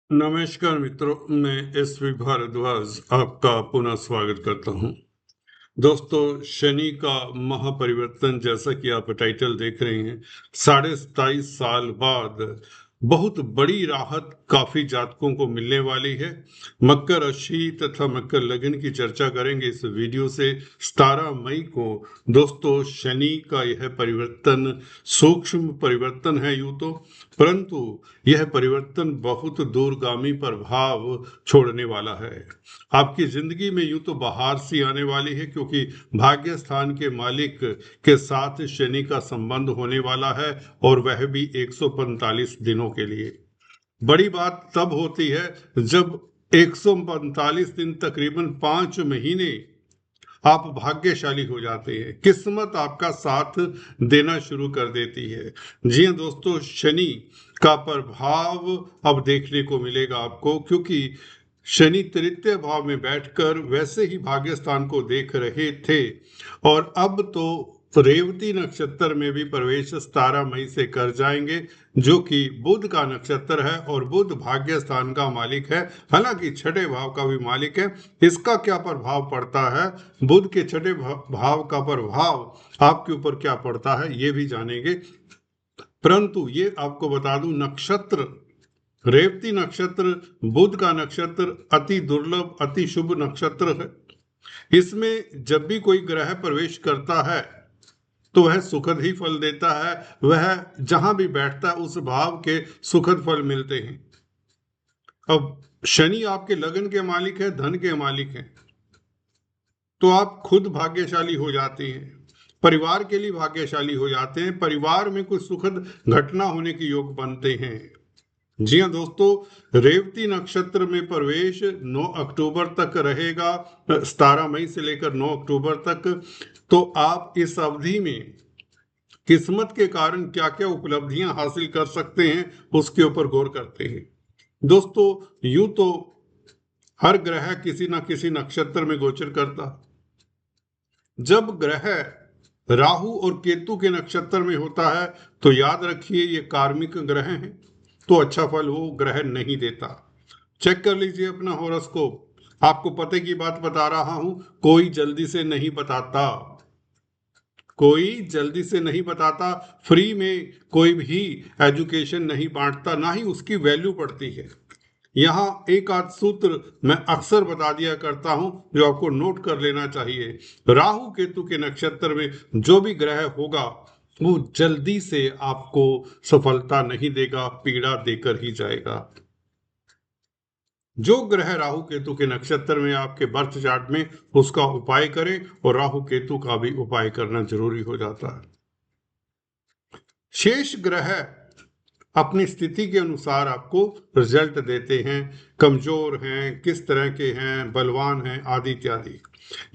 नमस्कार मित्रों, मैं एसवी भारद्वाज आपका पुनः स्वागत करता हूं। दोस्तों, शनि का महापरिवर्तन जैसा कि आप टाइटल देख रहे हैं, 27.5 साल बाद बहुत बड़ी राहत काफी जातकों को मिलने वाली है। मकर राशि तथा मकर लग्न की चर्चा करेंगे इस वीडियो से। 17 मई को दोस्तों शनि का यह परिवर्तन सूक्ष्म परिवर्तन है यूं तो, परंतु यह परिवर्तन बहुत दूरगामी प्रभाव छोड़ने वाला है। आपकी जिंदगी में यूं तो बहार सी आने वाली है, क्योंकि भाग्य स्थान के मालिक के साथ शनि का संबंध होने वाला है, और वह भी 145 दिनों के लिए। बड़ी बात तब होती है जब 145 दिन, तकरीबन 5 महीने आप भाग्यशाली हो जाते हैं, किस्मत आपका साथ देना शुरू कर देती है। जी हाँ दोस्तों, शनि का प्रभाव अब देखने को मिलेगा आपको, क्योंकि शनि तृतीय भाव में बैठकर वैसे ही भाग्य स्थान को देख रहे थे, और अब तो रेवती नक्षत्र में भी प्रवेश 17 मई से कर जाएंगे, जो कि बुध का नक्षत्र है, और बुध भाग्य स्थान का मालिक है, हालांकि छठे भाव का भी मालिक है। इसका क्या प्रभाव पड़ता है, बुध के छठे भाव का प्रभाव आपके ऊपर क्या पड़ता है, ये भी जानेंगे। परंतु ये आपको बता दूं, नक्षत्र रेवती नक्षत्र बुध का नक्षत्र अति दुर्लभ, अति शुभ नक्षत्र है। इसमें जब भी कोई ग्रह प्रवेश करता है तो वह सुखद ही फल देता है। वह जहां भी बैठता है उस भाव के सुखद फल मिलते हैं। अब शनि आपके लगन के मालिक है, धन के मालिक है, तो आप खुद भाग्यशाली हो जाते हैं, परिवार के लिए भाग्यशाली हो जाते हैं, परिवार में कुछ सुखद घटना होने के योग बनते हैं। जी हाँ दोस्तों, रेवती नक्षत्र में प्रवेश 9 अक्टूबर तक रहेगा, 17 मई से लेकर 9 अक्टूबर तक। तो आप इस अवधि में किस्मत के कारण क्या क्या उपलब्धियां हासिल कर सकते हैं, उसके ऊपर गौर करते हैं। दोस्तों, यूं तो हर ग्रह किसी न किसी नक्षत्र में गोचर करता। जब ग्रह राहु और केतु के नक्षत्र में होता है तो याद रखिए ये कार्मिक ग्रह हैं, तो अच्छा फल वो ग्रह नहीं देता। चेक कर लीजिए अपना हॉरोस्कोप। आपको पते की बात बता रहा हूं, कोई जल्दी से नहीं बताता, कोई जल्दी से नहीं बताता। फ्री में कोई भी एजुकेशन नहीं बांटता, ना ही उसकी वैल्यू पड़ती है। यहाँ एक आध सूत्र मैं अक्सर बता दिया करता हूं, जो आपको नोट कर लेना चाहिए। राहु केतु के नक्षत्र में जो भी ग्रह होगा वो जल्दी से आपको सफलता नहीं देगा, पीड़ा देकर ही जाएगा। जो ग्रह राहु केतु के नक्षत्र में आपके बर्थ चार्ट में, उसका उपाय करें, और राहु केतु का भी उपाय करना जरूरी हो जाता है। शेष ग्रह अपनी स्थिति के अनुसार आपको रिजल्ट देते हैं, कमजोर हैं, किस तरह के हैं, बलवान हैं, आदि इत्यादि।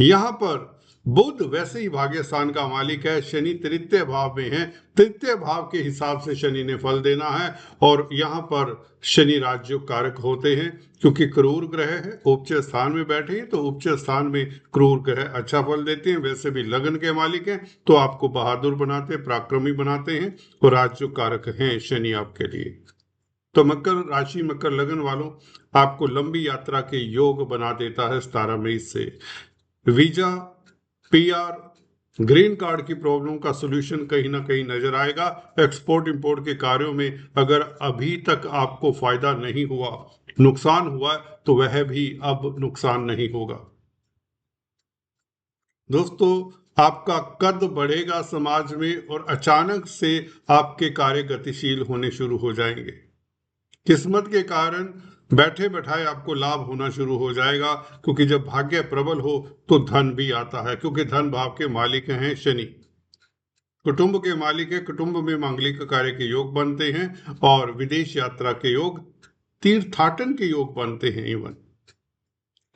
यहाँ पर बुध वैसे ही भाग्य स्थान का मालिक है, शनि तृतीय भाव में है, तृतीय भाव के हिसाब से शनि ने फल देना है, और यहाँ पर शनि राज्य कारक होते हैं, क्योंकि क्रूर ग्रह है, उच्च स्थान में बैठे हैं, तो उच्च स्थान में क्रूर ग्रह अच्छा फल देते हैं। वैसे भी लगन के मालिक हैं, तो आपको बहादुर बनाते, पराक्रमी बनाते हैं, और राज्य कारक हैं शनि आपके लिए। तो मकर राशि, मकर लगन वालों, आपको लंबी यात्रा के योग बना देता है 17 मई से। वीजा, पीआर, ग्रीन कार्ड की प्रॉब्लम का सलूशन कहीं ना कहीं नजर आएगा। एक्सपोर्ट इंपोर्ट के कार्यों में अगर अभी तक आपको फायदा नहीं हुआ, नुकसान हुआ, तो वह भी अब नुकसान नहीं होगा। दोस्तों, आपका कद बढ़ेगा समाज में, और अचानक से आपके कार्य गतिशील होने शुरू हो जाएंगे। किस्मत के कारण बैठे बैठाए आपको लाभ होना शुरू हो जाएगा, क्योंकि जब भाग्य प्रबल हो तो धन भी आता है, क्योंकि धन भाव के मालिक हैं शनि। कुटुंब के मालिक है, कुटुंब में मांगलिक कार्य के योग बनते हैं, और विदेश यात्रा के योग, तीर्थाटन के योग बनते हैं। इवन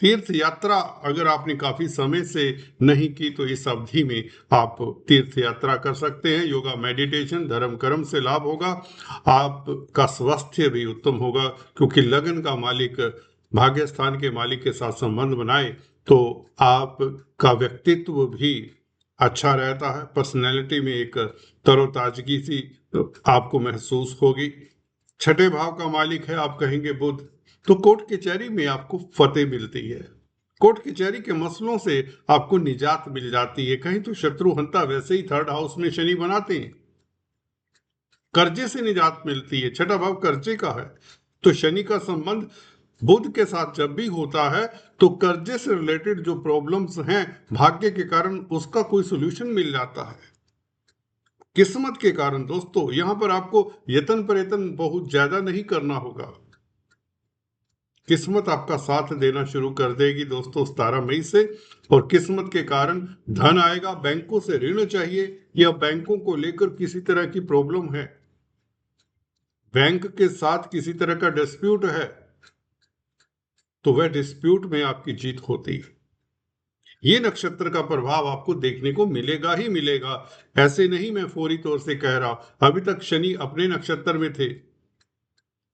तीर्थ यात्रा अगर आपने काफी समय से नहीं की, तो इस अवधि में आप तीर्थ यात्रा कर सकते हैं। योगा, मेडिटेशन, धर्म कर्म से लाभ होगा। आपका स्वास्थ्य भी उत्तम होगा, क्योंकि लगन का मालिक भाग्य स्थान के मालिक के साथ संबंध बनाए तो आपका व्यक्तित्व भी अच्छा रहता है। पर्सनैलिटी में एक तरोताजगी सी आपको महसूस होगी। छठे भाव का मालिक है आप कहेंगे बुध, तो कोर्ट कचहरी में आपको फतेह मिलती है, कोर्ट कचहरी के मसलों से आपको निजात मिल जाती है। कहीं तो शत्रु हंता वैसे ही थर्ड हाउस में शनि बनाते हैं, कर्जे से निजात मिलती है, छठा भाव कर्जे का है। तो शनि का संबंध बुध के साथ जब भी होता है तो कर्जे से रिलेटेड जो प्रॉब्लम्स हैं भाग्य के कारण उसका कोई सोल्यूशन मिल जाता है। किस्मत के कारण दोस्तों यहां पर आपको यतन प्रयत्न बहुत ज्यादा नहीं करना होगा, किस्मत आपका साथ देना शुरू कर देगी दोस्तों 17 मई से। और किस्मत के कारण धन आएगा, बैंकों से ऋण चाहिए या बैंकों को लेकर किसी तरह की प्रॉब्लम है, बैंक के साथ किसी तरह का डिस्प्यूट है, तो वह डिस्प्यूट में आपकी जीत होती है। ये नक्षत्र का प्रभाव आपको देखने को मिलेगा ही मिलेगा, ऐसे नहीं मैं फौरी तौर से कह रहा। अभी तक शनि अपने नक्षत्र में थे,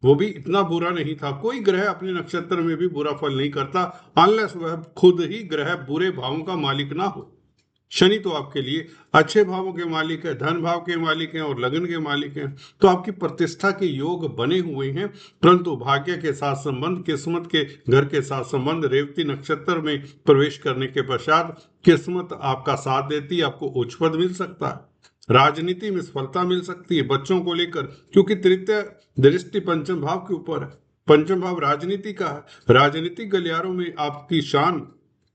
वो भी इतना बुरा नहीं था, कोई ग्रह अपने नक्षत्र में भी बुरा फल नहीं करता अनलेस वह खुद ही ग्रह बुरे भावों का मालिक ना हो। शनि तो आपके लिए अच्छे भावों के मालिक है, धन भाव के मालिक हैं और लगन के मालिक हैं, तो आपकी प्रतिष्ठा के योग बने हुए हैं। परंतु भाग्य के साथ संबंध, किस्मत के घर के साथ संबंध, रेवती नक्षत्र में प्रवेश करने के पश्चात किस्मत आपका साथ देती है, आपको उच्च पद मिल सकता है, राजनीति में सफलता मिल सकती है बच्चों को लेकर, क्योंकि तृतीय दृष्टि पंचम भाव के ऊपर है, पंचम भाव राजनीति का है, राजनीतिक गलियारों में आपकी शान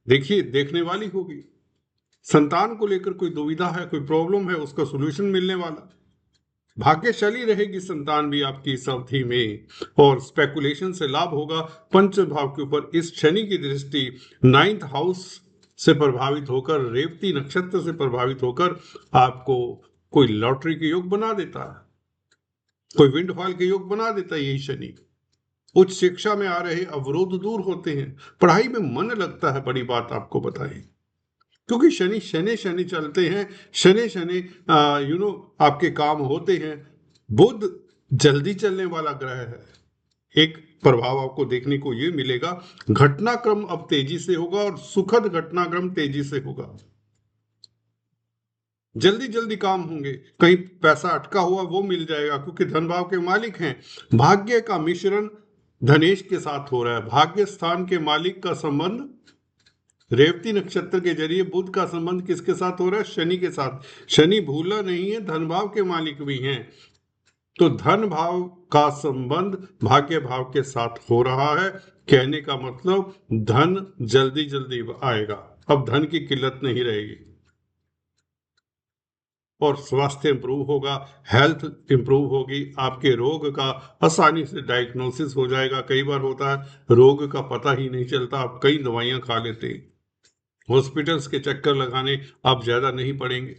देखिए देखने वाली होगी। संतान को लेकर कोई दुविधा है, कोई प्रॉब्लम है, उसका सॉल्यूशन मिलने वाला, भाग्यशाली रहेगी संतान भी आपकी इस अवधि में, और स्पेकुलेशन से लाभ होगा। पंचम भाव के ऊपर इस शनि की दृष्टि 9th हाउस से प्रभावित होकर, रेवती नक्षत्र से प्रभावित होकर आपको कोई लॉटरी के योग बना देता है, कोई विंडफॉल के योग बना देता है यही शनि। उच्च शिक्षा में आ रहे अवरोध दूर होते हैं, पढ़ाई में मन लगता है, बड़ी बात आपको बताएं, क्योंकि शनि शनि शनि चलते हैं, शनि शनि आपके काम होते हैं। बुध जल्दी चलने वाला ग्रह है, एक प्रभाव आपको देखने को ये मिलेगा, घटनाक्रम अब तेजी से होगा और सुखद घटनाक्रम तेजी से होगा, जल्दी जल्दी काम होंगे, कहीं पैसा अटका हुआ वो मिल जाएगा, क्योंकि धन भाव के मालिक हैं। भाग्य का मिश्रण धनेश के साथ हो रहा है, भाग्य स्थान के मालिक का संबंध रेवती नक्षत्र के जरिए बुध का संबंध किसके साथ हो रहा है, शनि के साथ। शनि भूला नहीं है, धन भाव के मालिक भी हैं, तो धन भाव का संबंध भाग्य भाव के साथ हो रहा है, कहने का मतलब धन जल्दी जल्दी आएगा, अब धन की किल्लत नहीं रहेगी, और स्वास्थ्य इंप्रूव होगा, हेल्थ इंप्रूव होगी, आपके रोग का आसानी से डायग्नोसिस हो जाएगा। कई बार होता है रोग का पता ही नहीं चलता, आप कई दवाइयां खा लेते हैं, हॉस्पिटल्स के चक्कर लगाने आप ज्यादा नहीं पड़ेंगे।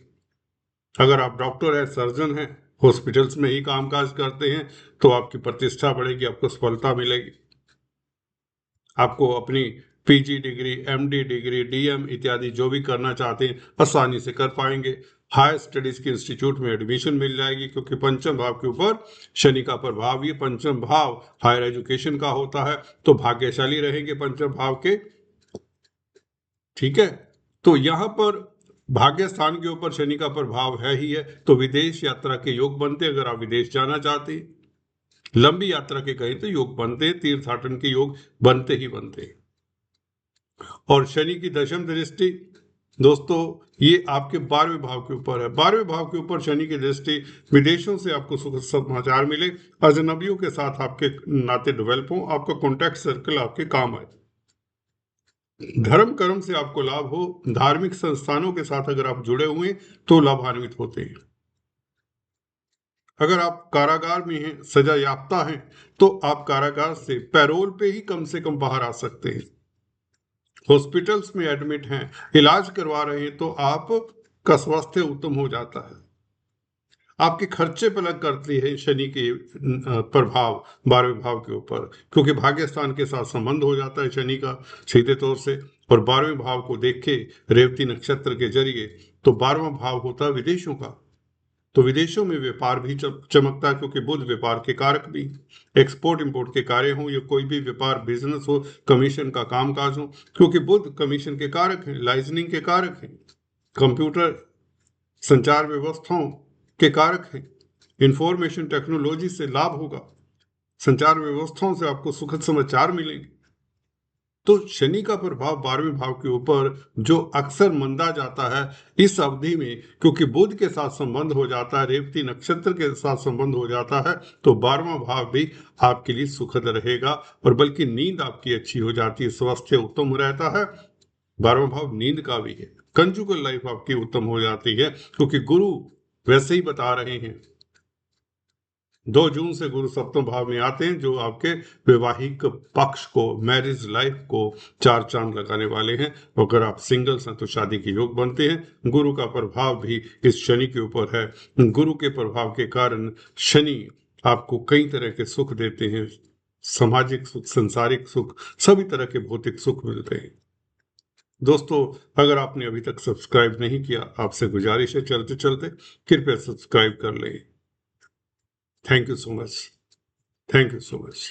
अगर आप डॉक्टर हैं, सर्जन हैं, हॉस्पिटल्स में ही कामकाज करते हैं, तो आपकी प्रतिष्ठा बढ़ेगी, आपको सफलता मिलेगी, आपको अपनी PG degree, MD degree, DM इत्यादि जो भी करना चाहते हैं आसानी से कर पाएंगे। हायर स्टडीज के इंस्टीट्यूट में एडमिशन मिल जाएगी, क्योंकि पंचम भाव के ऊपर शनि का प्रभाव, ये पंचम भाव हायर एजुकेशन का होता है, तो भाग्यशाली रहेंगे पंचम भाव के। ठीक है, तो यहां पर भाग्य स्थान के ऊपर शनि का प्रभाव है ही है, तो विदेश यात्रा के योग बनते, अगर आप विदेश जाना चाहते हैं, लंबी यात्रा के कहें तो योग बनते, तीर्थाटन के योग बनते ही बनते। और शनि की दशम दृष्टि दोस्तों ये आपके 12वें भाव के ऊपर है, 12वें भाव के ऊपर शनि की दृष्टि, विदेशों से आपको सुख समाचार मिले, अजनबियों के साथ आपके नाते डेवलप हो, आपका कॉन्टैक्ट सर्कल आपके काम आए, धर्म कर्म से आपको लाभ हो, धार्मिक संस्थानों के साथ अगर आप जुड़े हुए तो लाभान्वित होते हैं। अगर आप कारागार में हैं, सजा याफ्ता हैं, तो आप कारागार से पैरोल पे ही कम से कम बाहर आ सकते हैं। हॉस्पिटल्स में एडमिट हैं, इलाज करवा रहे हैं, तो आपका स्वास्थ्य उत्तम हो जाता है, आपके खर्चे पलट करती है शनि के प्रभाव 12वें भाव के ऊपर, क्योंकि भाग्य स्थान के साथ संबंध हो जाता है शनि का सीधे तौर से, और 12वें भाव को देख के रेवती नक्षत्र के जरिए, तो 12वां भाव होता है विदेशों का, तो विदेशों में व्यापार भी चमकता है, क्योंकि बुध व्यापार के कारक भी, एक्सपोर्ट इंपोर्ट के कार्य हो या कोई भी व्यापार बिजनेस हो, कमीशन का कामकाज हो, क्योंकि बुध कमीशन के कारक हैं, लाइसेंसिंग के कारक हैं, कंप्यूटर संचार व्यवस्थाओं के कारक हैं, इंफॉर्मेशन टेक्नोलॉजी से लाभ होगा, संचार व्यवस्थाओं से आपको सुखद समाचार मिलेंगे। तो शनि का प्रभाव 12वें भाव के ऊपर जो अक्सर मंदा जाता है इस अवधि में, क्योंकि बुध के साथ संबंध हो जाता है, रेवती नक्षत्र के साथ संबंध हो जाता है, तो 12वां भाव भी आपके लिए सुखद रहेगा और बल्कि नींद आपकी अच्छी हो जाती है, स्वास्थ्य उत्तम रहता है। 12वां भाव नींद का भी है। कंजुगल लाइफ आपकी उत्तम हो जाती है, क्योंकि गुरु वैसे ही बता रहे हैं 2 जून से गुरु सप्तम भाव में आते हैं, जो आपके वैवाहिक पक्ष को, मैरिज लाइफ को 4 चांद लगाने वाले हैं। अगर आप सिंगल्स हैं तो शादी के योग बनते हैं। गुरु का प्रभाव भी इस शनि के ऊपर है। गुरु के प्रभाव के कारण शनि आपको कई तरह के सुख देते हैं, सामाजिक सुख, संसारिक सुख, सभी तरह के भौतिक सुख मिलते हैं। दोस्तों, अगर आपने अभी तक सब्सक्राइब नहीं किया, आपसे गुजारिश है चलते चलते कृपया सब्सक्राइब कर लें। Thank you so much. Thank you so much.